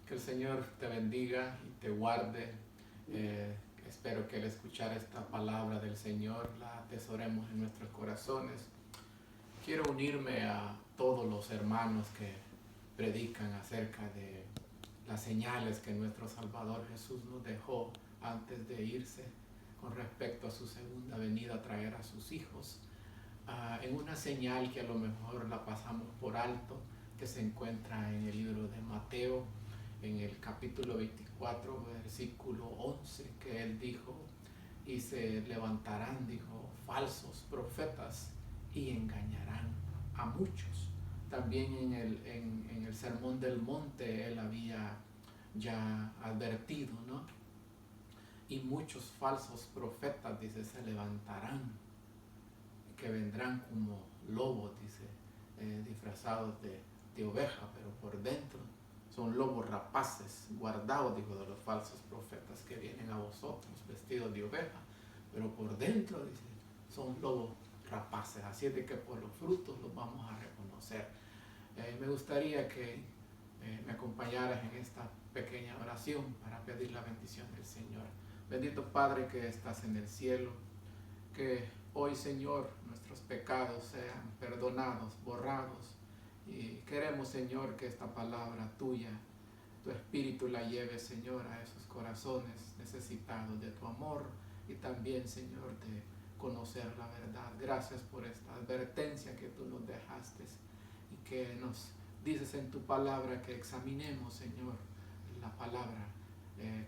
Que el Señor te bendiga y te guarde. Espero que al escuchar esta palabra del Señor la atesoremos en nuestros corazones. Quiero unirme a todos los hermanos que predican acerca de las señales que nuestro Salvador Jesús nos dejó antes de irse con respecto a su segunda venida a traer a sus hijos. En una señal que a lo mejor la pasamos por alto, que se encuentra en el libro de Mateo, en el capítulo 24, versículo 11, que él dijo, y se levantarán, dijo, falsos profetas y engañarán a muchos. También en el Sermón del Monte él había ya advertido, ¿no? Y muchos falsos profetas, dice, se levantarán, que vendrán como lobos, dice, disfrazados de oveja, pero por dentro son lobos rapaces, guardados, dijo, de los falsos profetas que vienen a vosotros vestidos de oveja, pero por dentro, dice, son lobos rapaces. Así es de que por los frutos los vamos a reconocer. Me gustaría que me acompañaras en esta pequeña oración para pedir la bendición del Señor. Bendito Padre que estás en el cielo, que hoy, Señor, nuestros pecados sean perdonados, borrados, y queremos, Señor, que esta palabra tuya, tu Espíritu la lleve, Señor, a esos corazones necesitados de tu amor y también, Señor, de conocer la verdad. Gracias por esta advertencia que tú nos dejaste y que nos dices en tu palabra que examinemos, Señor, la palabra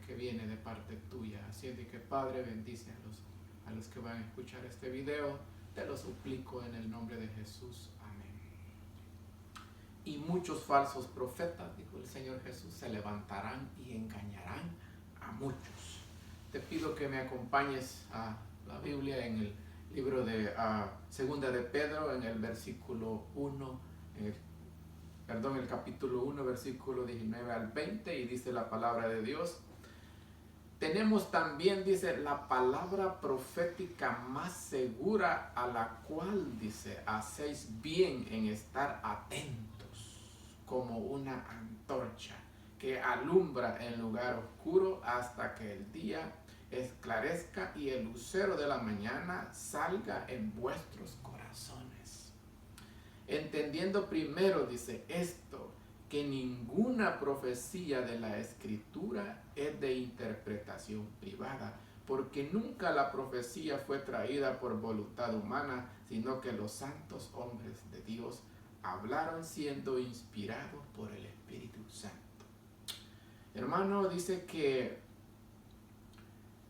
que viene de parte tuya. Así es de que, Padre, bendice a los que van a escuchar este video. Te lo suplico en el nombre de Jesús. Amén. Y muchos falsos profetas, dijo el Señor Jesús, se levantarán y engañarán a muchos. Te pido que me acompañes a la Biblia en el libro de Segunda de Pedro, en el versículo 1, el capítulo 1, versículo 19 al 20, y dice la palabra de Dios. Tenemos también, dice, la palabra profética más segura, a la cual, dice, hacéis bien en estar atentos, como una antorcha que alumbra en lugar oscuro hasta que el día esclarezca y el lucero de la mañana salga en vuestros corazones. Entendiendo primero, dice, esto, que ninguna profecía de la Escritura es de interpretación privada, porque nunca la profecía fue traída por voluntad humana, sino que los santos hombres de Dios hablaron siendo inspirados por el Espíritu Santo. Hermano, dice que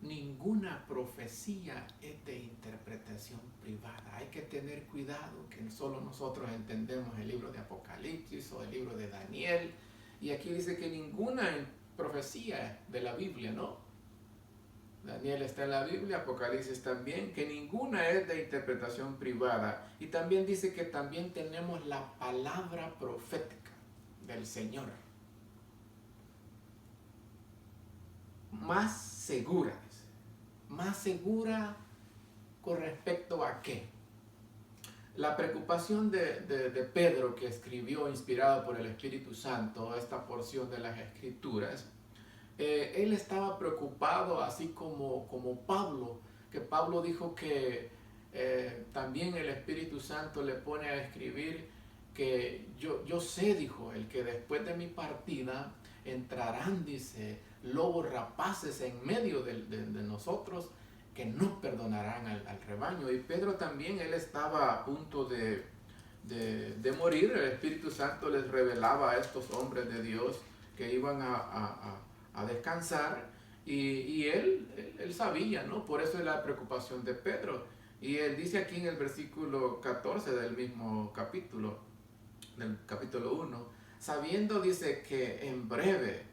ninguna profecía es de interpretación privada. Hay que tener cuidado que solo nosotros entendemos el libro de Apocalipsis o el libro de Daniel. Y aquí dice que ninguna profecía de la Biblia, ¿no? Daniel está en la Biblia, Apocalipsis también, que ninguna es de interpretación privada. Y también dice que también tenemos la palabra profética del Señor, más segura. Más segura con respecto a qué. La preocupación de Pedro, que escribió inspirado por el Espíritu Santo esta porción de las Escrituras, él estaba preocupado así como Pablo, que Pablo dijo que también el Espíritu Santo le pone a escribir que yo sé, dijo él, que después de mi partida entrarán, dice, lobos rapaces en medio de nosotros que no perdonarán al rebaño. Y Pedro también, él estaba a punto de morir. El Espíritu Santo les revelaba a estos hombres de Dios que iban a descansar, y él sabía, ¿no? Por eso es la preocupación de Pedro. Y él dice aquí en el versículo 14 del mismo capítulo, del capítulo 1, sabiendo, dice, que en breve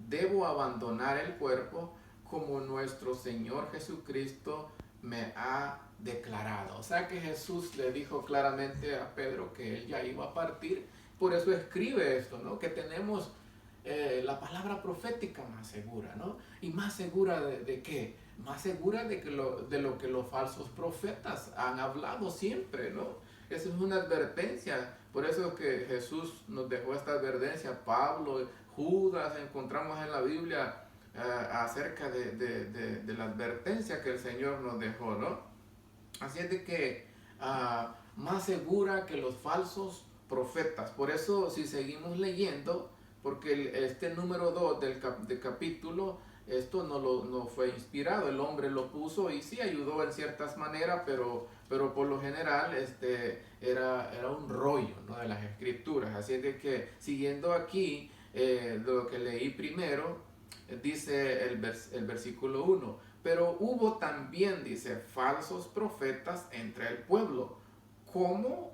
debo abandonar el cuerpo, como nuestro Señor Jesucristo me ha declarado. O sea que Jesús le dijo claramente a Pedro que él ya iba a partir. Por eso escribe esto, ¿no? Que tenemos la palabra profética más segura, ¿no? ¿Y más segura de qué? Más segura de lo que los falsos profetas han hablado siempre, ¿no? Esa es una advertencia. Por eso es que Jesús nos dejó esta advertencia. Pablo, Judas, encontramos en la Biblia acerca de la advertencia que el Señor nos dejó, ¿no? Así es de que más segura que los falsos profetas. Por eso si seguimos leyendo, porque este número 2 del capítulo, esto no fue inspirado, el hombre lo puso y sí ayudó en ciertas maneras, pero por lo general era un rollo, ¿no?, de las escrituras. Así es de que siguiendo aquí lo que leí primero, dice el versículo 1, pero hubo también, dice, falsos profetas entre el pueblo. ¿Cómo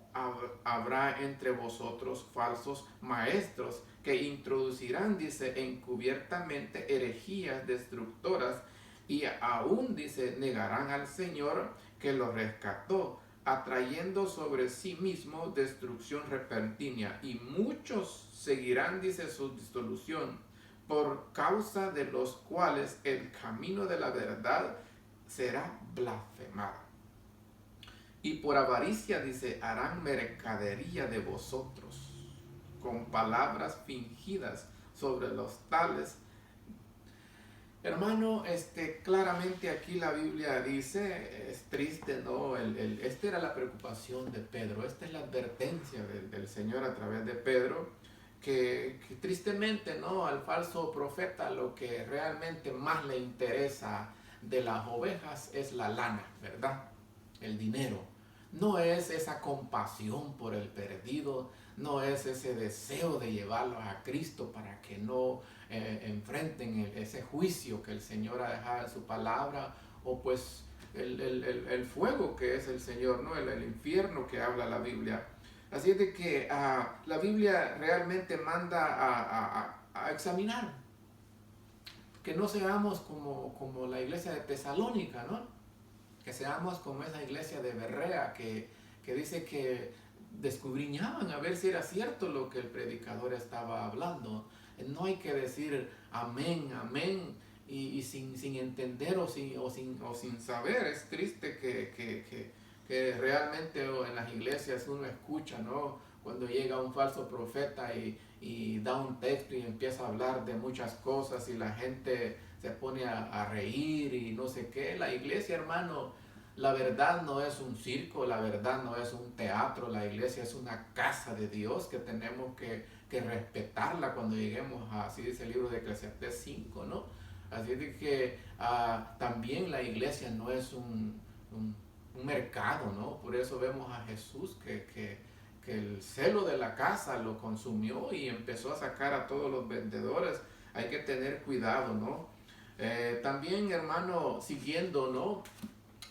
habrá entre vosotros falsos maestros que introducirán, dice, encubiertamente herejías destructoras y aún, dice, negarán al Señor que los rescató, atrayendo sobre sí mismo destrucción repentina? Y muchos seguirán, dice, su disolución, por causa de los cuales el camino de la verdad será blasfemado. Y por avaricia, dice, harán mercadería de vosotros, con palabras fingidas sobre los tales. Hermano, claramente aquí la Biblia dice, es triste, ¿no? Esta era la preocupación de Pedro, esta es la advertencia del Señor a través de Pedro, que tristemente, ¿no?, al falso profeta lo que realmente más le interesa de las ovejas es la lana, ¿verdad? El dinero. No es esa compasión por el perdido, no es ese deseo de llevarlos a Cristo para que no enfrenten ese juicio que el Señor ha dejado en su palabra, o pues el fuego que es el Señor, ¿no?, el infierno que habla la Biblia. Así es de que la Biblia realmente manda a examinar, que no seamos como la iglesia de Tesalónica, ¿no?, que seamos como esa iglesia de Berea que dice que descubriñaban a ver si era cierto lo que el predicador estaba hablando. No hay que decir amén, amén, y sin entender o sin saber. Es triste que realmente en las iglesias uno escucha, ¿no?, cuando llega un falso profeta y da un texto y empieza a hablar de muchas cosas y la gente se pone a reír y no sé qué. La iglesia, hermano, la verdad no es un circo, la verdad no es un teatro, la iglesia es una casa de Dios que tenemos que respetarla cuando lleguemos a, así dice el libro de Eclesiastés 5, ¿no? Así de que también la iglesia no es un mercado, ¿no? Por eso vemos a Jesús que el celo de la casa lo consumió y empezó a sacar a todos los vendedores. Hay que tener cuidado, ¿no? También, hermano, siguiendo, ¿no?,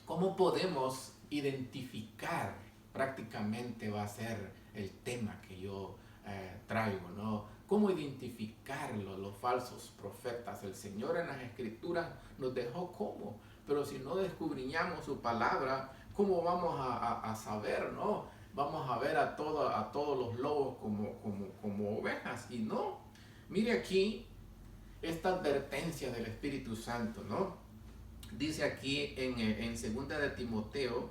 ¿cómo podemos identificar? Prácticamente va a ser el tema que yo traigo, ¿no? ¿Cómo identificar los falsos profetas? El Señor en las Escrituras nos dejó cómo, pero si no descubriñamos su palabra, ¿cómo vamos a saber, no? Vamos a ver a todos los lobos como ovejas, y no. Mire aquí esta advertencia del Espíritu Santo, ¿no? Dice aquí en 2 de Timoteo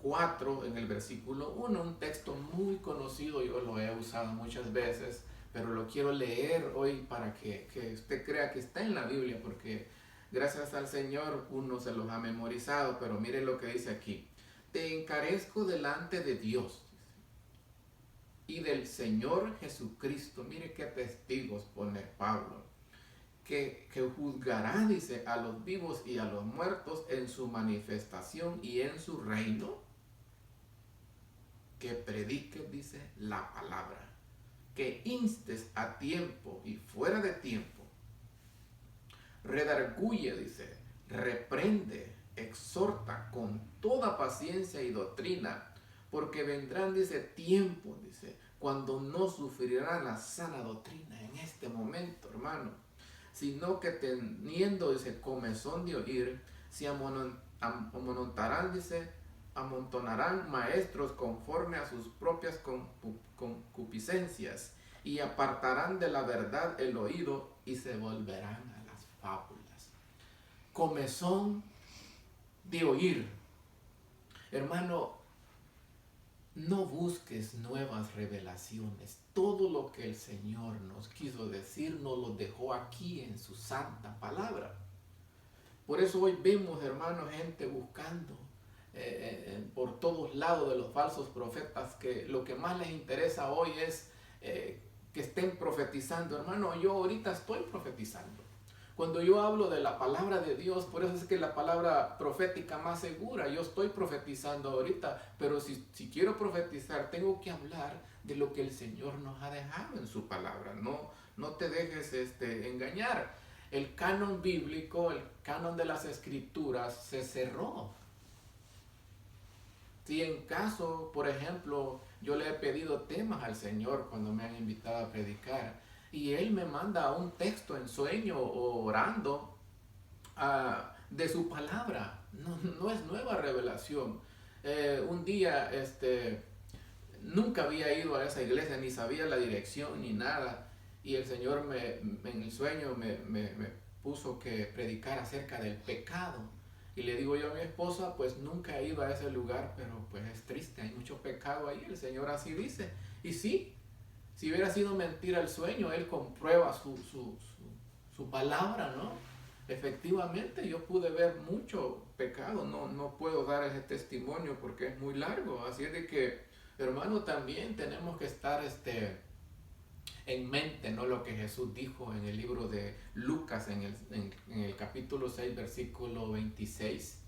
4, en el versículo 1, un texto muy conocido, yo lo he usado muchas veces, pero lo quiero leer hoy para que usted crea que está en la Biblia, porque gracias al Señor uno se los ha memorizado. Pero mire lo que dice aquí: te encarezco delante de Dios y del Señor Jesucristo. Mire qué testigos pone Pablo. Que juzgará, dice, a los vivos y a los muertos en su manifestación y en su reino, que prediques, dice, la palabra, que instes a tiempo y fuera de tiempo, redarguye, dice, reprende, exhorta con toda paciencia y doctrina, porque vendrán, dice, tiempo, dice, cuando no sufrirán la sana doctrina en este momento, hermano, sino que teniendo, dice, comezón de oír, se amontonarán, dice, amontonarán maestros conforme a sus propias concupiscencias, y apartarán de la verdad el oído y se volverán a las fábulas. Comezón de oír. Hermano, no busques nuevas revelaciones. Todo lo que el Señor nos quiso decir nos lo dejó aquí en su santa palabra. Por eso hoy vemos, hermanos, gente buscando por todos lados de los falsos profetas, que lo que más les interesa hoy es que estén profetizando. Hermano, yo ahorita estoy profetizando. Cuando yo hablo de la palabra de Dios, por eso es que la palabra profética más segura, yo estoy profetizando ahorita, pero si quiero profetizar, tengo que hablar de lo que el Señor nos ha dejado en su palabra. No te dejes engañar. El canon bíblico, el canon de las escrituras se cerró. Si en caso, por ejemplo, yo le he pedido temas al Señor cuando me han invitado a predicar y Él me manda un texto en sueño o orando de su palabra, no es nueva revelación. Un día, nunca había ido a esa iglesia, ni sabía la dirección ni nada, y el Señor en el sueño me puso que predicar acerca del pecado. Y le digo yo a mi esposa, pues nunca he ido a ese lugar, pero pues es triste, hay mucho pecado ahí, el Señor así dice. Y sí, si hubiera sido mentira el sueño, Él comprueba su palabra, ¿no? Efectivamente, yo pude ver mucho pecado, no puedo dar ese testimonio porque es muy largo. Así es de que, hermano, también tenemos que estar en mente, ¿no? Lo que Jesús dijo en el libro de Lucas, en el capítulo 6, versículo 26,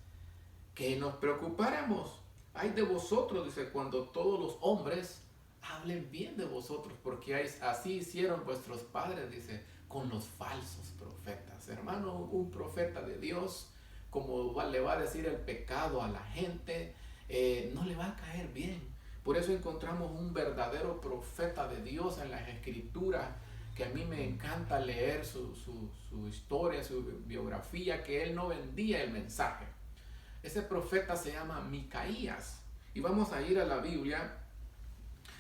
que nos preocupáramos. Ay de vosotros, dice, cuando todos los hombres hablen bien de vosotros, porque así hicieron vuestros padres, dice, con los falsos profetas. Hermano, un profeta de Dios, como le va a decir el pecado a la gente, no le va a caer bien. Por eso encontramos un verdadero profeta de Dios en las Escrituras, que a mí me encanta leer su historia, su biografía, que él no vendía el mensaje. Ese profeta se llama Micaías. Y vamos a ir a la Biblia,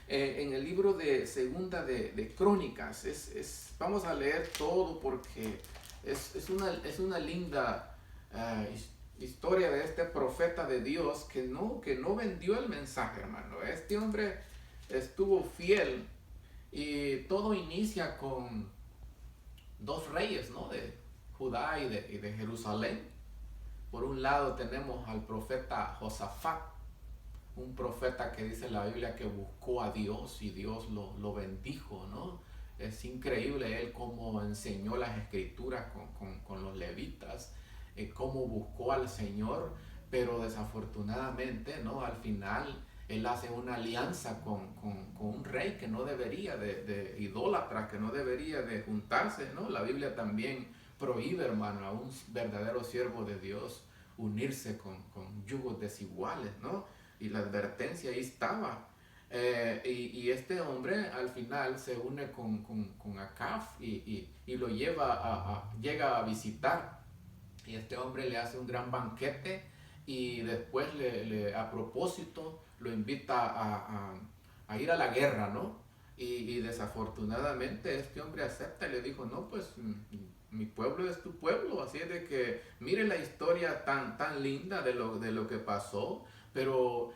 en el libro de Segunda de Crónicas. Vamos a leer todo porque es una linda historia de este profeta de Dios que no vendió el mensaje, hermano. Este hombre estuvo fiel y todo inicia con dos reyes, ¿no? De Judá y de Jerusalén. Por un lado tenemos al profeta Josafat, un profeta que dice la Biblia que buscó a Dios y Dios lo bendijo, ¿no? Es increíble él cómo enseñó las escrituras con los levitas, cómo buscó al Señor, pero desafortunadamente, ¿no? Al final él hace una alianza con un rey que no debería de idólatra, que no debería de juntarse, ¿no? La Biblia también prohíbe, hermano, a un verdadero siervo de Dios unirse con yugos desiguales, ¿no? Y la advertencia ahí estaba. Y este hombre al final se une con Acab y lo llega a visitar. Y este hombre le hace un gran banquete y después a propósito lo invita a ir a la guerra, ¿no? Y desafortunadamente este hombre acepta y le dijo, no, pues mi pueblo es tu pueblo, así es de que mire la historia tan linda de lo que pasó, pero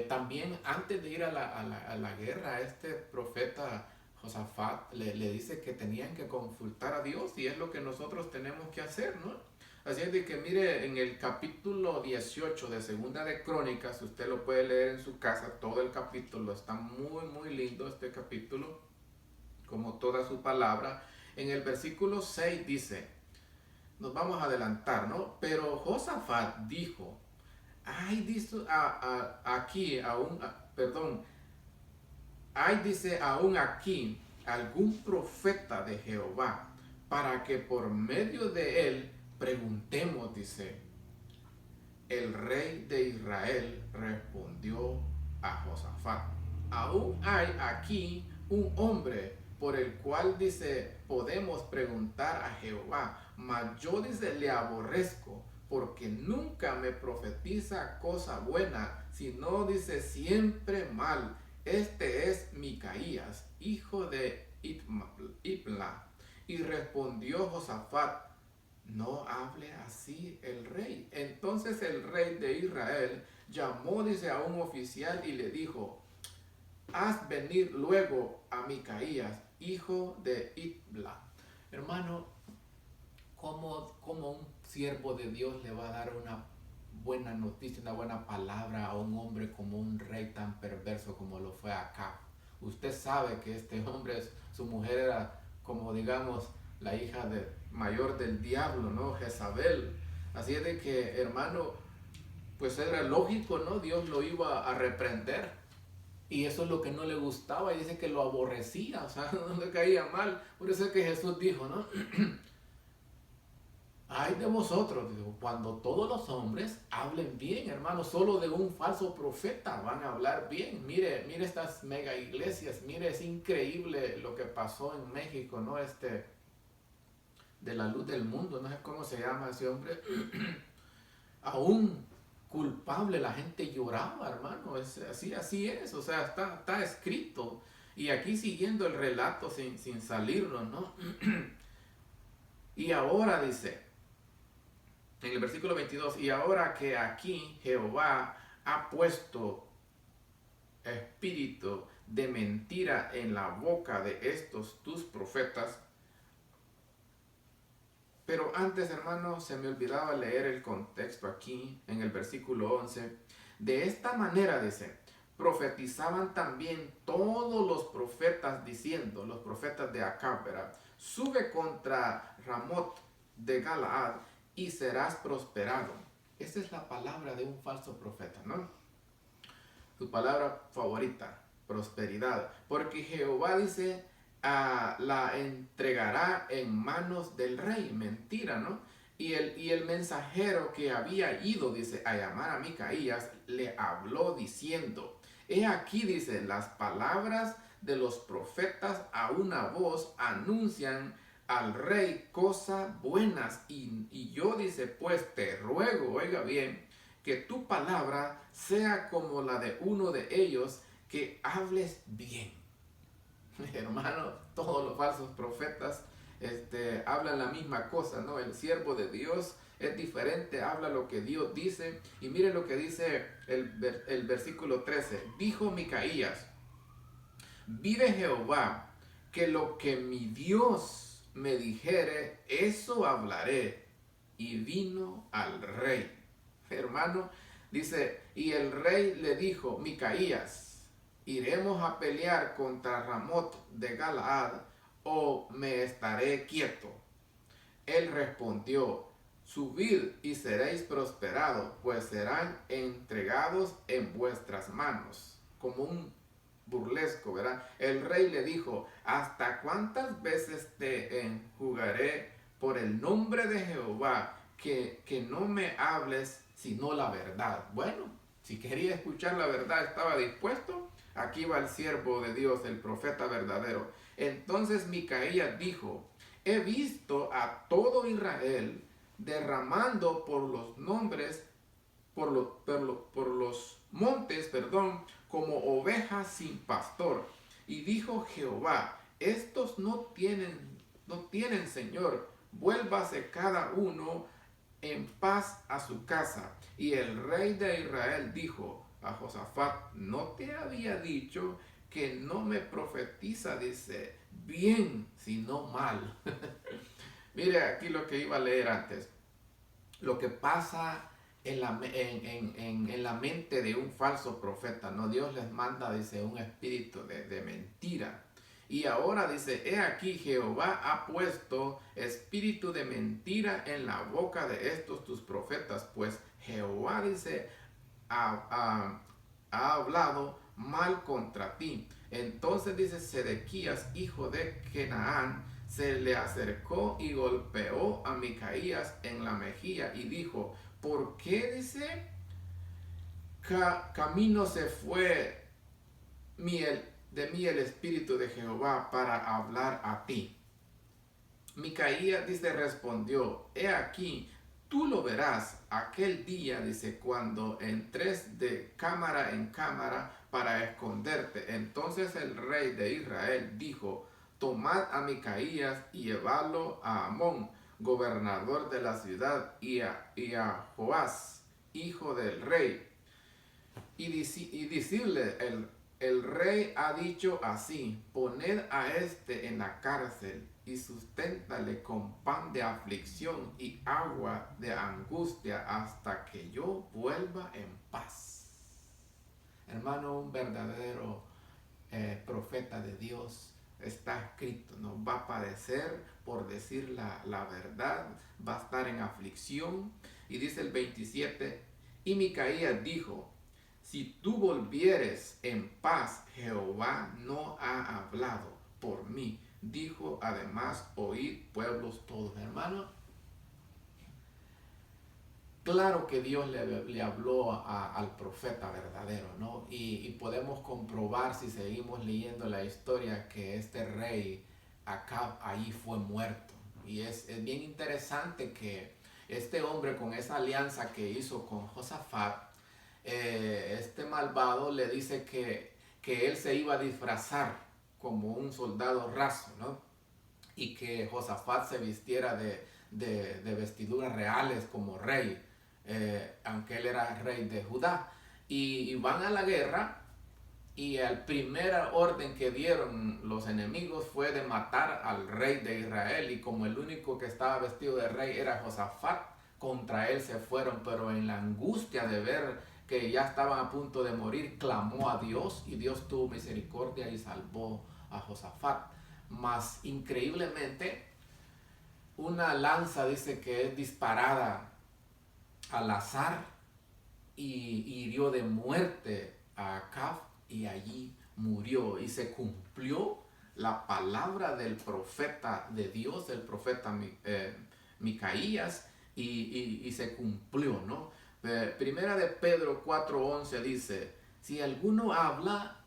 también antes de ir a la guerra, este profeta Josafat le dice que tenían que consultar a Dios y es lo que nosotros tenemos que hacer, ¿no? Así es de que mire, en el capítulo 18 de Segunda de Crónicas, usted lo puede leer en su casa, todo el capítulo, está muy lindo este capítulo, como toda su palabra. En el versículo 6 dice, nos vamos a adelantar, ¿no? Pero Josafat dijo, ay, dice aquí, ay, dice, aún aquí algún profeta de Jehová, para que por medio de él preguntemos, dice. El rey de Israel respondió a Josafat, aún hay aquí un hombre por el cual, dice, podemos preguntar a Jehová, mas yo, dice, le aborrezco, porque nunca me profetiza cosa buena, sino, dice, siempre mal. Este es Micaías, hijo de Ipla. Y respondió Josafat, no hable así el rey. Entonces el rey de Israel llamó, dice, a un oficial y le dijo, haz venir luego a Micaías, hijo de Itbla. Hermano, ¿cómo un siervo de Dios le va a dar una buena noticia, una buena palabra a un hombre como un rey tan perverso como lo fue Acab? Usted sabe que este hombre, su mujer era como digamos la hija mayor del diablo, ¿no? Jezabel. Así es de que, hermano, pues era lógico, ¿no? Dios lo iba a reprender. Y eso es lo que no le gustaba, y dice que lo aborrecía, o sea, no le caía mal. Por eso es que Jesús dijo, ¿no? Ay de vosotros, cuando todos los hombres hablen bien, hermano, solo de un falso profeta van a hablar bien. Mire estas mega iglesias, mire, es increíble lo que pasó en México, ¿no? De la luz del mundo, no sé cómo se llama ese hombre. Aún culpable, la gente lloraba, hermano, así es, o sea, está escrito. Y aquí siguiendo el relato sin salirnos, ¿no? Y ahora dice, en el versículo 22, y ahora que aquí Jehová ha puesto espíritu de mentira en la boca de estos tus profetas. Pero antes, hermano, se me olvidaba leer el contexto aquí en el versículo 11. De esta manera, dice, profetizaban también todos los profetas diciendo, los profetas de Acab, ¿verdad? Sube contra Ramot de Galaad y serás prosperado. Esa es la palabra de un falso profeta, ¿no? Su palabra favorita, prosperidad. Porque Jehová dice, la entregará en manos del rey. Mentira, ¿no? Y el mensajero que había ido, dice, a llamar a Micaías, le habló diciendo, he aquí, dice, las palabras de los profetas a una voz anuncian al rey cosas buenas. Y yo, dice, pues te ruego, oiga bien, que tu palabra sea como la de uno de ellos, que hables bien. Hermano, todos los falsos profetas hablan la misma cosa, ¿no? El siervo de Dios es diferente, habla lo que Dios dice. Y mire lo que dice el versículo 13. Dijo Micaías, vive Jehová, que lo que mi Dios me dijere, eso hablaré. Y vino al rey. Hermano, dice, y el rey le dijo, Micaías, ¿iremos a pelear contra Ramot de Galaad o me estaré quieto? Él respondió, subid y seréis prosperados, pues serán entregados en vuestras manos. Como un burlesco, ¿verdad? El rey le dijo, ¿hasta cuántas veces te enjugaré por el nombre de Jehová que no me hables sino la verdad? Bueno, si quería escuchar la verdad, estaba dispuesto. Aquí va el siervo de Dios, el profeta verdadero. Entonces Micaías dijo, he visto a todo Israel derramando por los nombres, por los montes, como ovejas sin pastor. Y dijo Jehová, estos no tienen Señor, vuélvase cada uno en paz a su casa. Y el rey de Israel dijo a Josafat, no te había dicho que no me profetiza, dice, bien, sino mal. Mire aquí lo que iba a leer antes. Lo que pasa en la mente de un falso profeta, ¿no? Dios les manda, dice, un espíritu de mentira. Y ahora dice, he aquí Jehová ha puesto espíritu de mentira en la boca de estos tus profetas, pues Jehová, dice, ha hablado mal contra ti. Entonces, dice, Sedequías, hijo de Kenaán, se le acercó y golpeó a Micaías en la mejilla y dijo, ¿por qué, dice, camino se fue de mí el espíritu de Jehová para hablar a ti? Micaías, dice, respondió, he aquí, tú lo verás aquel día, dice, cuando entres de cámara en cámara para esconderte. Entonces el rey de Israel dijo, tomad a Micaías y llevadlo a Amón, gobernador de la ciudad, y a Joás, hijo del rey, y decirle el rey ha dicho así: poned a este en la cárcel y susténtale con pan de aflicción y agua de angustia hasta que yo vuelva en paz. Hermano, un verdadero profeta de Dios, está escrito, ¿no? Va a padecer por decir la verdad, va a estar en aflicción. Y dice el 27, y Micaías dijo: si tú volvieres en paz, Jehová no ha hablado por mí. Dijo además: oíd pueblos todos. Hermano, claro que Dios le habló al profeta verdadero, ¿no? Y podemos comprobar, si seguimos leyendo la historia, que este rey Acab ahí fue muerto. Y es bien interesante que este hombre, con esa alianza que hizo con Josafat, este malvado le dice que él se iba a disfrazar como un soldado raso, ¿no? Y que Josafat se vistiera de vestiduras reales como rey, aunque él era rey de Judá. Y van a la guerra, y el primer orden que dieron los enemigos fue de matar al rey de Israel. Y como el único que estaba vestido de rey era Josafat, contra él se fueron. Pero en la angustia de ver que ya estaban a punto de morir, clamó a Dios, y Dios tuvo misericordia y salvó a Josafat. Mas increíblemente, una lanza dice que es disparada al azar y hirió de muerte a Acab, y allí murió. Y se cumplió la palabra del profeta de Dios, el profeta Micaías, y se cumplió, ¿no? Primera de Pedro 4:11 dice: si alguno habla,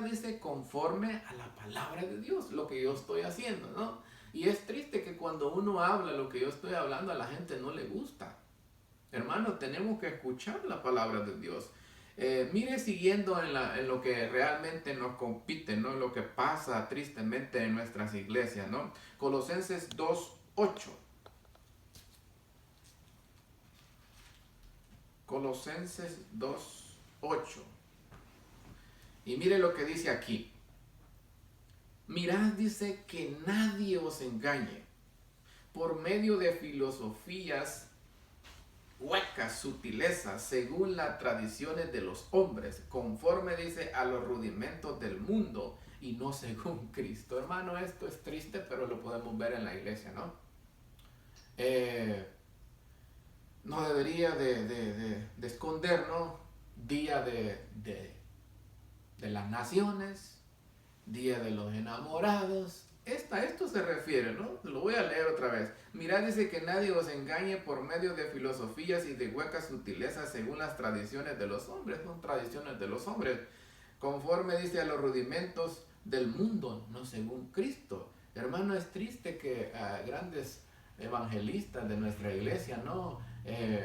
dice, conforme a la palabra de Dios, lo que yo estoy haciendo, ¿no? Y es triste que cuando uno habla lo que yo estoy hablando, a la gente no le gusta. Hermano, tenemos que escuchar la palabra de Dios. Mire, siguiendo en lo que realmente nos compite, ¿no? Lo que pasa tristemente en nuestras iglesias, ¿no? Colosenses 2:8. Colosenses 2:8. Y mire lo que dice aquí. Mirad, dice, que nadie os engañe por medio de filosofías huecas, sutilezas, según las tradiciones de los hombres, conforme, dice, a los rudimentos del mundo y no según Cristo. Hermano, esto es triste, pero lo podemos ver en la iglesia, ¿no? No debería de escondernos. Día de las naciones, día de los enamorados. A esto se refiere, ¿no? Lo voy a leer otra vez. Mirad, dice, que nadie os engañe por medio de filosofías y de huecas sutilezas según las tradiciones de los hombres. Son tradiciones de los hombres. Conforme, dice, a los rudimentos del mundo, no según Cristo. Hermano, es triste que grandes evangelistas de nuestra iglesia, ¿no?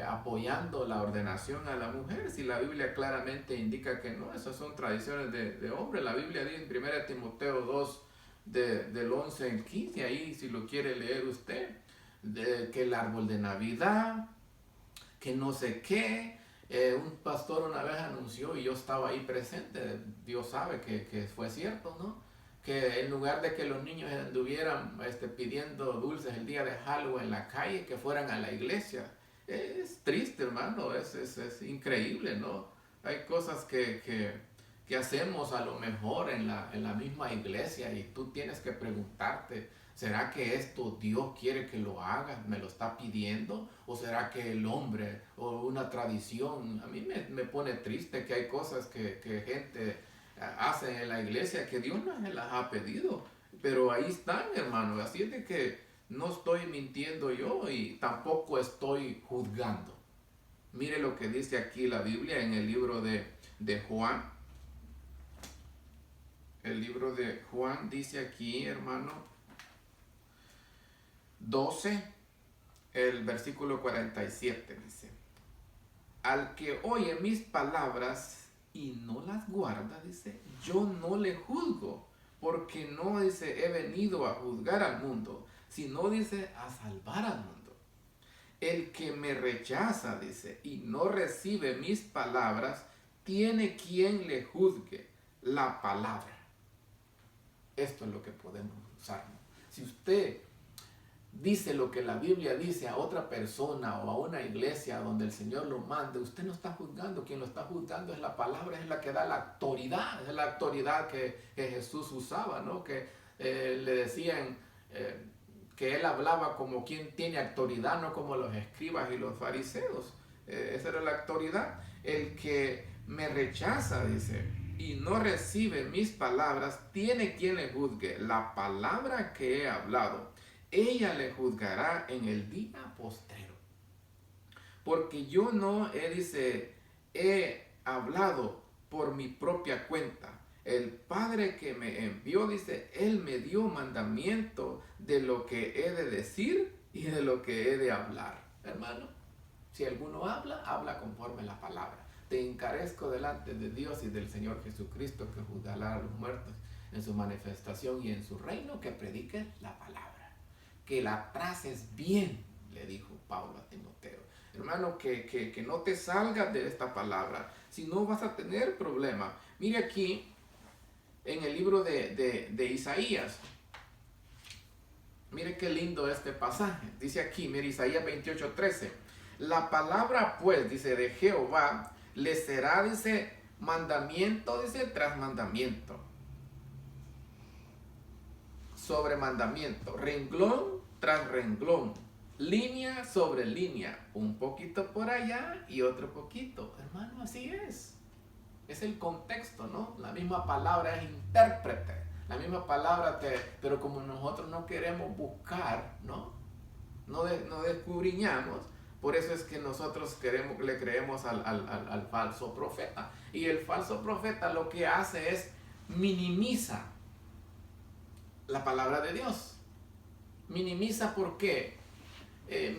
Apoyando la ordenación a la mujer, si la Biblia claramente indica que no, esas son tradiciones de hombre. La Biblia dice en 1 Timoteo 2, del 11 al 15, ahí si lo quiere leer usted, que el árbol de Navidad, que no sé qué. Un pastor una vez anunció, y yo estaba ahí presente, Dios sabe que fue cierto, ¿no? Que en lugar de que los niños anduvieran pidiendo dulces el día de Halloween en la calle, que fueran a la iglesia. Es triste, hermano, es increíble, ¿no? Hay cosas que hacemos a lo mejor en la misma iglesia, y tú tienes que preguntarte: ¿será que esto Dios quiere que lo haga? ¿Me lo está pidiendo? ¿O será que el hombre o una tradición? A mí me pone triste que hay cosas que gente hace en la iglesia que Dios no se las ha pedido, pero ahí están, hermano. Así es de que no estoy mintiendo yo y tampoco estoy juzgando. Mire lo que dice aquí la Biblia en el libro de Juan. El libro de Juan dice aquí, hermano, 12, el versículo 47, dice: al que oye mis palabras y no las guarda, dice, yo no le juzgo, porque no, dice, he venido a juzgar al mundo, sino, dice, a salvar al mundo. El que me rechaza, dice, y no recibe mis palabras, tiene quien le juzgue. la palabra. Esto es lo que podemos usar. Si usted dice lo que la Biblia dice a otra persona o a una iglesia donde el Señor lo mande, usted no está juzgando. Quien lo está juzgando es la palabra, es la que da la autoridad. Es la autoridad que Jesús usaba, ¿no? Que le decían que él hablaba como quien tiene autoridad, no como los escribas y los fariseos. Esa era la autoridad. El que me rechaza, dice, y no recibe mis palabras, tiene quien le juzgue. La palabra que he hablado, ella le juzgará en el día postrero. Porque yo no, he hablado por mi propia cuenta. El Padre que me envió, dice, Él me dio mandamiento de lo que he de decir y de lo que he de hablar. Hermano, si alguno habla, habla conforme a la palabra. Te encarezco delante de Dios y del Señor Jesucristo, que juzgará a los muertos en su manifestación y en su reino, que predique la palabra. Que la traces bien, le dijo Pablo a Timoteo. Hermano, que no te salgas de esta palabra, si no vas a tener problemas. Mire aquí, en el libro de Isaías, mire qué lindo este pasaje. Dice aquí, mire, Isaías 28:13. La palabra, pues, dice, de Jehová, le será, dice, mandamiento, dice, tras mandamiento, sobre mandamiento, renglón tras renglón, línea sobre línea, un poquito por allá y otro poquito. Hermano, así es. Es el contexto, ¿no? La misma palabra es intérprete. La misma palabra, pero como nosotros no queremos buscar, ¿no? No descubriñamos. Por eso es que nosotros le creemos al falso profeta. Y el falso profeta lo que hace es minimiza la palabra de Dios. Minimiza, ¿por qué?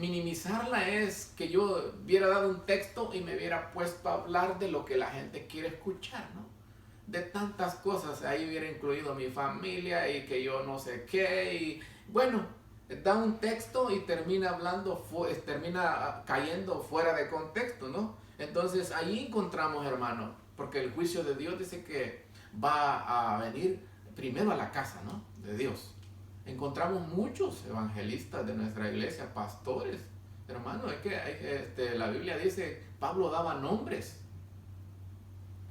Minimizarla es que yo hubiera dado un texto y me hubiera puesto a hablar de lo que la gente quiere escuchar, ¿no? De tantas cosas. Ahí hubiera incluido mi familia y que yo no sé qué. Y bueno, da un texto y termina cayendo fuera de contexto, ¿no? Entonces ahí encontramos, hermano, porque el juicio de Dios dice que va a venir primero a la casa, ¿no? De Dios. Encontramos muchos evangelistas de nuestra iglesia, pastores, hermano, la Biblia dice, Pablo daba nombres,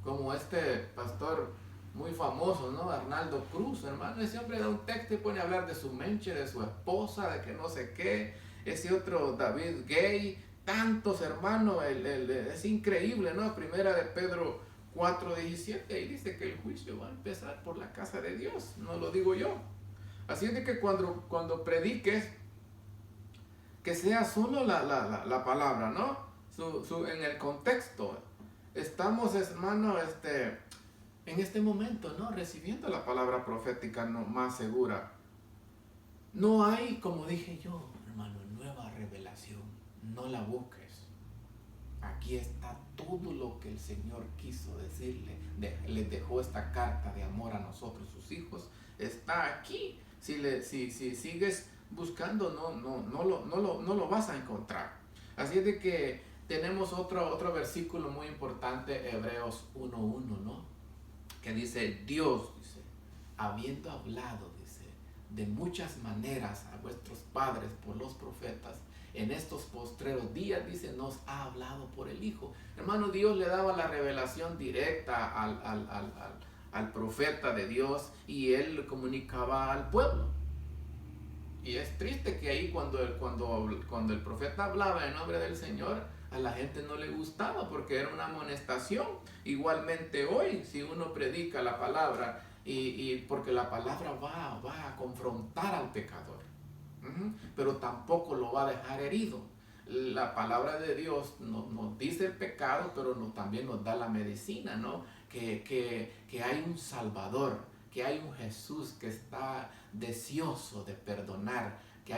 como este pastor muy famoso, ¿no? Arnaldo Cruz, hermano. Ese hombre da un texto y pone a hablar de su menche, de su esposa, de que no sé qué. Ese otro, David Gay, tantos, hermanos, es increíble, ¿no? Primera de Pedro 4:17, ahí dice que el juicio va a empezar por la casa de Dios, no lo digo yo. Así es de que cuando prediques, que sea solo la palabra, ¿no? En el contexto. Estamos, hermano, en este momento, ¿no? Recibiendo la palabra profética más segura. No hay, como dije yo, hermano, nueva revelación. No la busques. Aquí está todo lo que el Señor quiso decirle. Les dejó esta carta de amor a nosotros, sus hijos. Está aquí. Si sigues buscando, no lo vas a encontrar. Así es de que tenemos otro versículo muy importante, Hebreos 1:1, ¿no? Que dice, Dios, dice, habiendo hablado, dice, de muchas maneras a vuestros padres por los profetas, en estos postreros días, dice, nos ha hablado por el Hijo. Hermano, Dios le daba la revelación directa al profeta de Dios y él le comunicaba al pueblo. Y es triste que ahí cuando el profeta hablaba en nombre del Señor, a la gente no le gustaba porque era una amonestación. Igualmente hoy, si uno predica la palabra, y porque la palabra va a confrontar al pecador, pero tampoco lo va a dejar herido. La palabra de Dios nos dice el pecado, pero también nos da la medicina, ¿no? Que hay un Salvador, que hay un Jesús que está deseoso de perdonar, que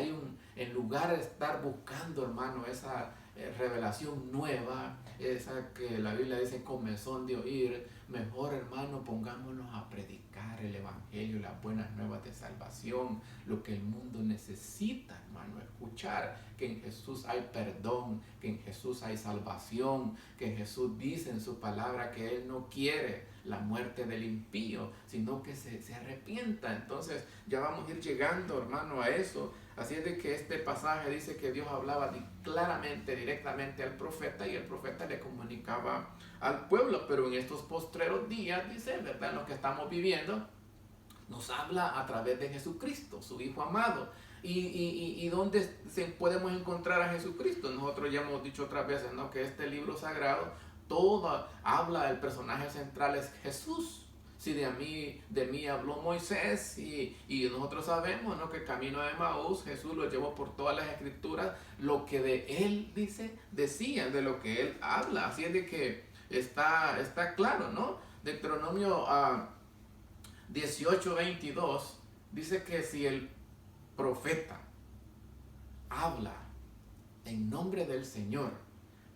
en lugar de estar buscando, hermano, esa revelación nueva, esa que la Biblia dice comezón de oír, mejor, hermano, pongámonos a predicar el Evangelio, las buenas nuevas de salvación, lo que el mundo necesita, hermano, escuchar escuchar que en Jesús hay perdón, que en Jesús hay salvación, que Jesús dice en su palabra que Él no quiere la muerte del impío, sino que se arrepienta. Entonces ya vamos a ir llegando, hermano, a eso. Así es de que este pasaje dice que Dios hablaba claramente, directamente al profeta, y el profeta le comunicaba al pueblo. Pero en estos postreros días, dice, ¿verdad? En lo que estamos viviendo, nos habla a través de Jesucristo, su Hijo amado. ¿Y dónde podemos encontrar a Jesucristo? Nosotros ya hemos dicho otras veces, ¿no?, que este libro sagrado, todo habla del personaje central, es Jesús. Si de mí habló Moisés, y nosotros sabemos, ¿no?, que camino de Emaús, Jesús lo llevó por todas las escrituras, lo que de él decían, de lo que él habla. Así es de que está claro, ¿no? Deuteronomio 18:22 dice que si el profeta habla en nombre del Señor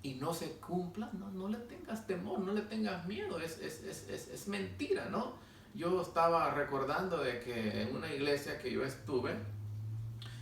y no se cumpla, no le tengas temor, no le tengas miedo, es mentira, ¿no? Yo estaba recordando de que en una iglesia que yo estuve,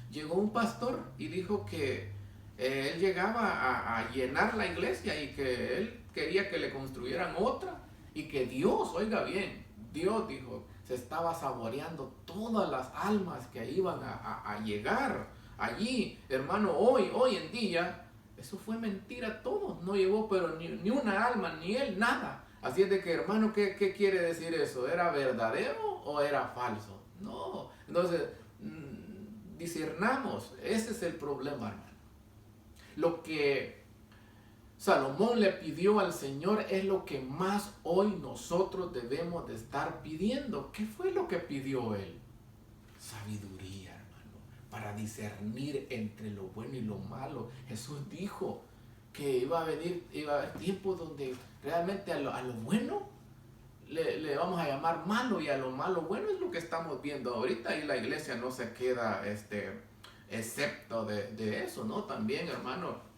llegó un pastor y dijo que él llegaba a llenar la iglesia y que él quería que le construyeran otra, y que Dios, oiga bien, Dios dijo, se estaba saboreando todas las almas que iban a llegar allí. Hermano, hoy en día, eso fue mentira todo. No llegó pero ni una alma, ni él, nada. Así es de que, hermano, ¿qué quiere decir eso? ¿Era verdadero o era falso? No. Entonces, discernamos. Ese es el problema, hermano. Lo que Salomón le pidió al Señor es lo que más hoy nosotros debemos de estar pidiendo. ¿Qué fue lo que pidió él? Sabiduría, hermano, para discernir entre lo bueno y lo malo. Jesús dijo que iba a haber tiempos donde realmente a lo bueno le vamos a llamar malo, y a lo malo bueno. Es lo que estamos viendo ahorita, y la iglesia no se queda excepto de eso, ¿no? También, hermano,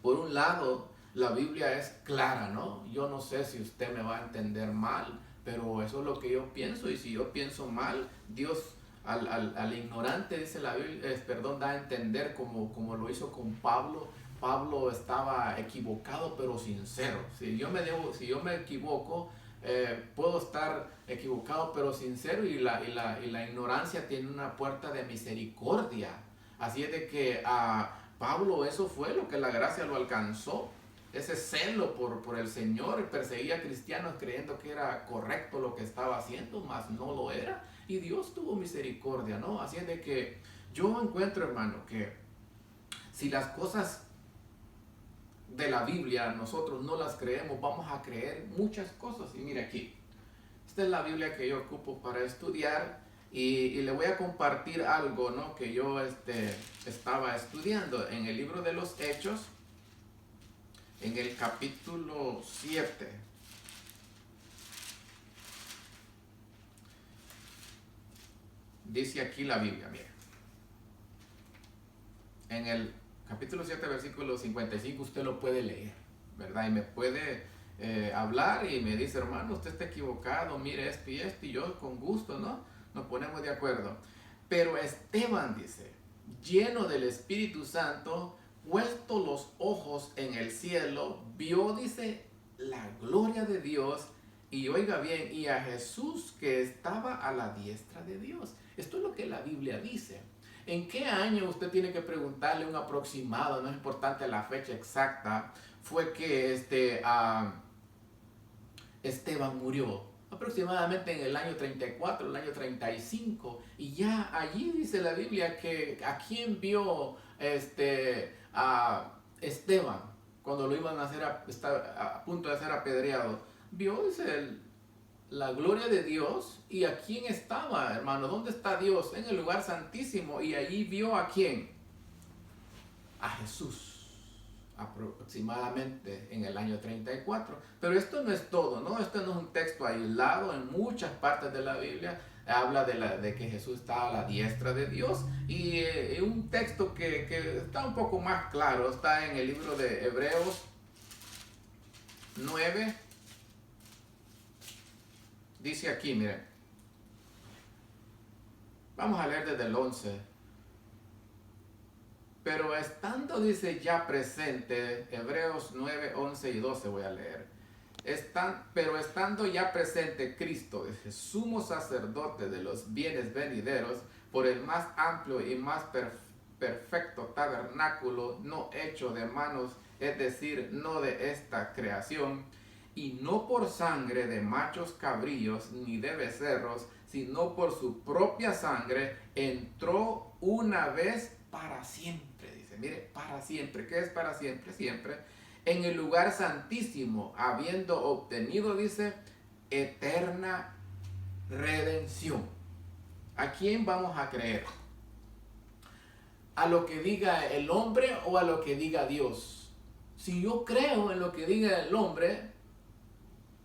por un lado, la Biblia es clara, ¿no? Yo no sé si usted me va a entender mal, pero eso es lo que yo pienso, y si yo pienso mal, Dios al ignorante, dice la Biblia, da a entender, como lo hizo con Pablo. Pablo estaba equivocado pero sincero. Si yo me equivoco, puedo estar equivocado pero sincero, y la ignorancia tiene una puerta de misericordia. Así es de que Pablo, eso fue lo que la gracia lo alcanzó, ese celo por el Señor. Perseguía a cristianos creyendo que era correcto lo que estaba haciendo, mas no lo era, y Dios tuvo misericordia, ¿no? Así es de que yo encuentro, hermano, que si las cosas de la Biblia nosotros no las creemos, vamos a creer muchas cosas. Y mire aquí, esta es la Biblia que yo ocupo para estudiar. Y le voy a compartir algo, ¿no?, que yo estaba estudiando en el libro de los Hechos, en el capítulo 7. Dice aquí la Biblia, mire. En el capítulo 7, versículo 55, usted lo puede leer, ¿verdad? Y me puede hablar y me dice, hermano, usted está equivocado, mire esto y esto, y yo con gusto, ¿no?, nos ponemos de acuerdo. Pero Esteban, dice, lleno del Espíritu Santo, puesto los ojos en el cielo, vio, dice, la gloria de Dios, y oiga bien, y a Jesús que estaba a la diestra de Dios. Esto es lo que la Biblia dice. ¿En qué año? Usted tiene que preguntarle un aproximado, no es importante la fecha exacta, fue que Esteban murió. Aproximadamente en el año 34, el año 35, y ya allí dice la Biblia que a quién vio a Esteban cuando lo iban a hacer, a punto de ser apedreado. Vio, dice, la gloria de Dios. ¿Y a quién estaba, hermano? ¿Dónde está Dios? En el lugar santísimo. Y allí vio a quién, a Jesús, aproximadamente en el año 34. Pero esto no es todo, ¿no? Esto no es un texto aislado. En muchas partes de la Biblia habla de que Jesús está a la diestra de Dios. Y un texto que está un poco más claro está en el libro de Hebreos 9. Dice aquí, miren, vamos a leer desde el 11. pero estando, dice, ya presente, Hebreos 9, 11 y 12 voy a leer. Pero estando ya presente Cristo, dice, sumo sacerdote de los bienes venideros, por el más amplio y más perfecto tabernáculo, no hecho de manos, es decir, no de esta creación, y no por sangre de machos cabríos ni de becerros, sino por su propia sangre, entró una vez para siempre. Dice, mire, para siempre. ¿Qué es para siempre? Siempre. En el lugar santísimo, habiendo obtenido, dice, eterna redención. ¿A quién vamos a creer? ¿A lo que diga el hombre o a lo que diga Dios? Si yo creo en lo que diga el hombre,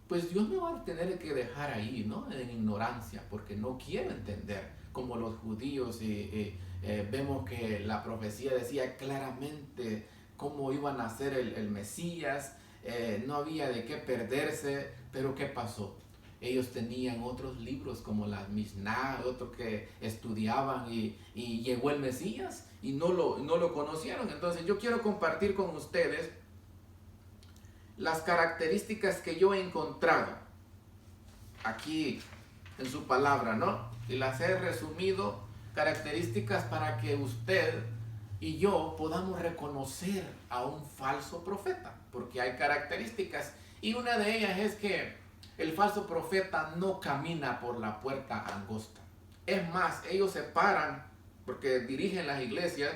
pues Dios me va a tener que dejar ahí, ¿no? En ignorancia, porque no quiero entender, como los judíos, vemos que la profecía decía claramente cómo iban a ser el Mesías, no había de qué perderse, pero ¿qué pasó? Ellos tenían otros libros como la Mishnah, otros que estudiaban y llegó el Mesías y no lo conocieron. Entonces yo quiero compartir con ustedes las características que yo he encontrado aquí en su palabra, ¿no? Y las he resumido, características para que usted y yo podamos reconocer a un falso profeta, porque hay características, y una de ellas es que el falso profeta no camina por la puerta angosta. Es más, ellos se paran, porque dirigen las iglesias,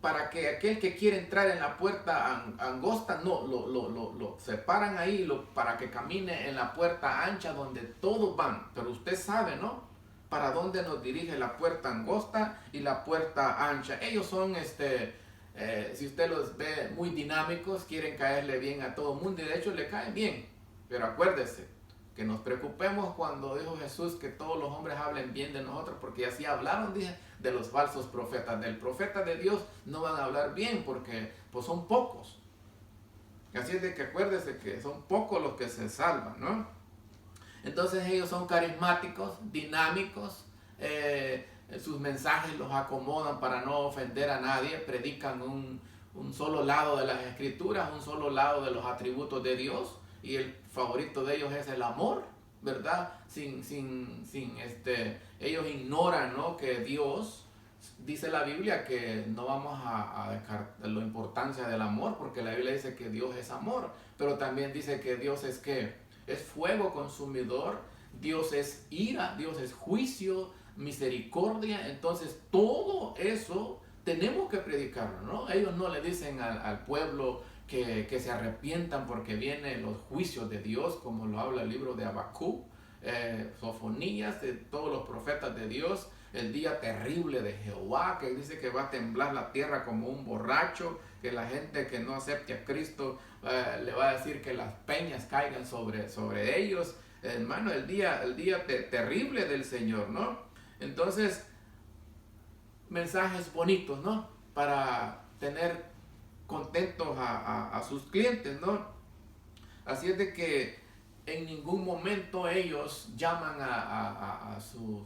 para que aquel que quiere entrar en la puerta angosta, no, lo separan ahí para que camine en la puerta ancha donde todos van. Pero usted sabe, ¿no? Para dónde nos dirige la puerta angosta y la puerta ancha. Ellos son, si usted los ve, muy dinámicos, quieren caerle bien a todo el mundo y de hecho le caen bien. Pero acuérdese, que nos preocupemos cuando dijo Jesús que todos los hombres hablen bien de nosotros, porque así hablaron, dije, de los falsos profetas. Del profeta de Dios no van a hablar bien porque pues son pocos. Así es de que acuérdese que son pocos los que se salvan, ¿no? Entonces ellos son carismáticos, dinámicos, sus mensajes los acomodan para no ofender a nadie, predican un solo lado de las escrituras, un solo lado de los atributos de Dios, y el favorito de ellos es el amor, ¿verdad? Ellos ignoran, ¿no? Que Dios, dice la Biblia que no vamos a descartar la importancia del amor, porque la Biblia dice que Dios es amor, pero también dice que Dios es ¿qué? Es fuego consumidor, Dios es ira, Dios es juicio, misericordia. Entonces todo eso tenemos que predicarlo, ¿no? Ellos no le dicen al pueblo que se arrepientan porque vienen los juicios de Dios, como lo habla el libro de Habacuc, Sofonías, de todos los profetas de Dios, el día terrible de Jehová, que dice que va a temblar la tierra como un borracho, que la gente que no acepte a Cristo le va a decir que las peñas caigan sobre ellos. Hermano, el día terrible del Señor, ¿no? Entonces, mensajes bonitos, ¿no? Para tener contentos a sus clientes, ¿no? Así es de que en ningún momento ellos llaman a sus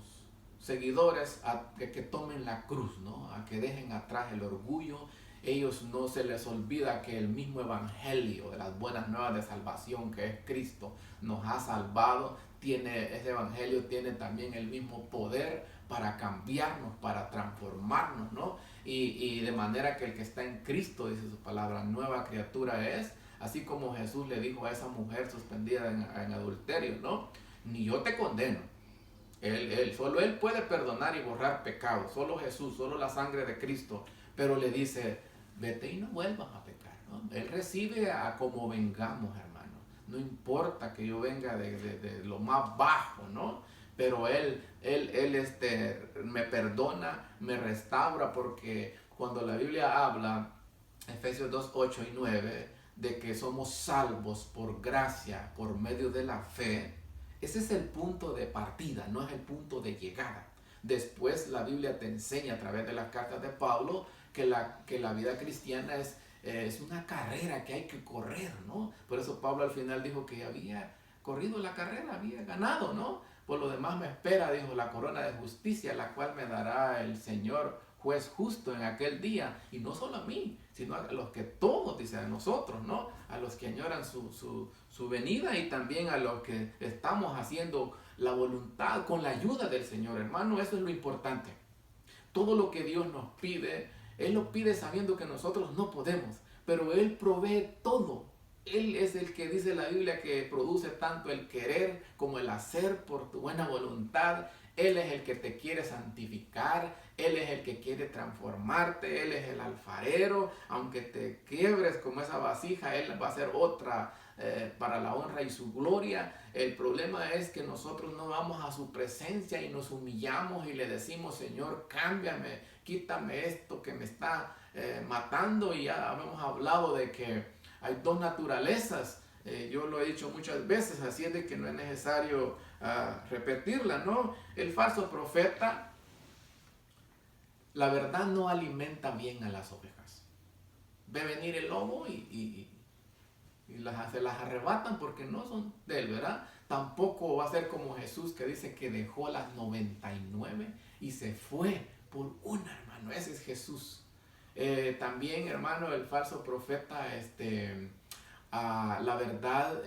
seguidores a que tomen la cruz, ¿no? A que dejen atrás el orgullo. Ellos no se les olvida que el mismo evangelio de las buenas nuevas de salvación, que es Cristo, nos ha salvado. Ese evangelio tiene también el mismo poder para cambiarnos, para transformarnos, ¿no? Y de manera que el que está en Cristo, dice su palabra, nueva criatura es, así como Jesús le dijo a esa mujer suspendida en adulterio, ¿no? Ni yo te condeno. Solo Él puede perdonar y borrar pecados, solo Jesús, solo la sangre de Cristo, pero le dice, vete y no vuelvas a pecar, ¿no? Él recibe a como vengamos, hermano. No importa que yo venga de lo más bajo, ¿no? Pero Él me perdona, me restaura, porque cuando la Biblia habla, Efesios 2, 8 y 9, de que somos salvos por gracia, por medio de la fe, ese es el punto de partida, no es el punto de llegada. Después la Biblia te enseña a través de las cartas de Pablo que la vida cristiana es una carrera que hay que correr, ¿no? Por eso Pablo al final dijo que había corrido la carrera, había ganado, ¿no? Por lo demás me espera, dijo, la corona de justicia, la cual me dará el Señor juez justo en aquel día, y no solo a mí, sino a los que todos, dice, a nosotros, ¿no? A los que añoran su venida, y también a los que estamos haciendo la voluntad con la ayuda del Señor, hermano. Eso es lo importante. Todo lo que Dios nos pide, Él lo pide sabiendo que nosotros no podemos, pero Él provee todo. Él es el que dice la Biblia que produce tanto el querer como el hacer por tu buena voluntad. Él es el que te quiere santificar, Él es el que quiere transformarte, Él es el alfarero. Aunque te quiebres como esa vasija, Él va a hacer otra para la honra y su gloria. El problema es que nosotros no vamos a su presencia y nos humillamos y le decimos: Señor, cámbiame, quítame esto que me está matando. Y ya hemos hablado de que hay dos naturalezas. Yo lo he dicho muchas veces, así es de que no es necesario repetirla, ¿no? El falso profeta, la verdad, no alimenta bien a las ovejas. Ve venir el lobo y se las arrebatan porque no son de él, ¿verdad? Tampoco va a ser como Jesús, que dice que dejó las 99 y se fue por una, hermano. Ese es Jesús. También, hermano, el falso profeta, la verdad,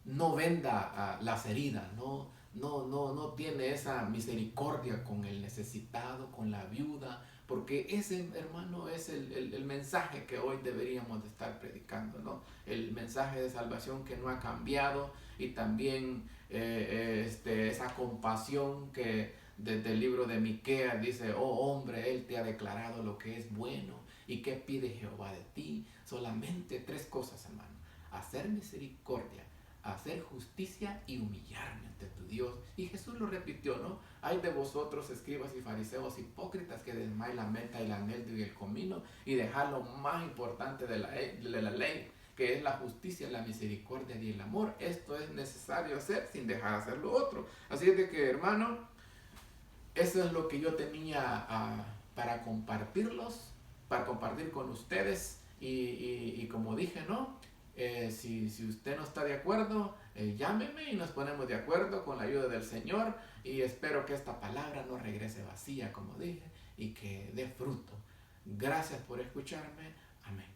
no venda las heridas, no tiene esa misericordia con el necesitado, con la viuda, porque ese, hermano, es el mensaje que hoy deberíamos de estar predicando, ¿no? El mensaje de salvación que no ha cambiado, y también esa compasión que desde el libro de Miqueas dice: oh hombre, Él te ha declarado lo que es bueno. ¿Y qué pide Jehová de ti? Solamente 3 cosas, hermano: hacer misericordia, hacer justicia y humillarme ante tu Dios. Y Jesús lo repitió, ¿no? Hay de vosotros, escribas y fariseos hipócritas, que desmayáis la menta y la almendra y el comino, y dejad lo más importante de la ley, que es la justicia, la misericordia y el amor. Esto es necesario hacer sin dejar de hacer lo otro. Así es de que, hermano, eso es lo que yo tenía para compartir con ustedes. Y como dije, ¿no? Si usted no está de acuerdo, llámeme y nos ponemos de acuerdo con la ayuda del Señor. Y espero que esta palabra no regrese vacía, como dije, y que dé fruto. Gracias por escucharme. Amén.